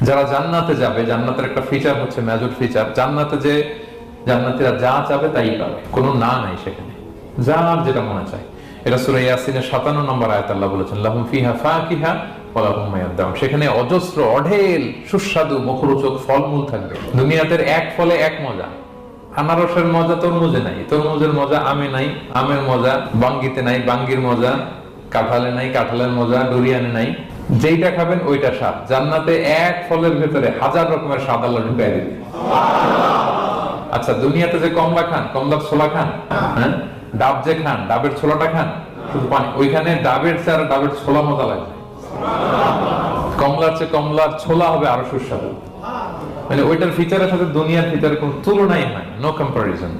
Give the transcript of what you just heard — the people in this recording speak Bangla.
যারা জান্নাতে যাবে, জান্নাতের একটা ফিচার হচ্ছে, মেজর ফিচার, জান্নাতে যে জান্নাতীরা যা চাবে তাই পাবে, কোনো না নাই সেখানে, যার যেটা মনে চায়। এটা সূরা ইয়াসিনের 57 নম্বর আয়াত আল্লাহ বলেছেন, লাহুম ফিহা ফাকিহা ওয়া লাহুম মা ইয়াদদাউন। সেখানে অজস্র অঢেল সুস্বাদু মুখরোচক ফলমূল থাকবে। দুনিয়াতে এক ফলে এক মজা। আনারসের মজা তরমুজে নাই, তরমুজের মজা আমে নাই, আমের মজা বাঙ্গিতে নাই, বাঙ্গির মজা কাঁঠালে নাই, কাঁঠালের মজা ডুরিয়ানে নাই। যেইটা খাবেন ওইটা স্বাদ। জান্নাতে এক ফলের ভেতরে হাজার রকমের স্বাদ আল্লাহ ঢুকাই দিবে। আচ্ছা, দুনিয়াতে যে কমলা খান, কমলার ছোলা খান, হ্যাঁ, ডাব যে খান, ডাবের ছোলাটা খান, শুধু পানি। ওইখানে ডাবের চেয়ে ডাবের ছোলা মজা লাগবে। কমলার চেয়ে কমলার ছোলা হবে আরো সুস্বাদু। মানে ওইটার ফিচারের সাথে দুনিয়ার ফিচারের কোনো তুলনাই হয়, নো কম্পারিজন।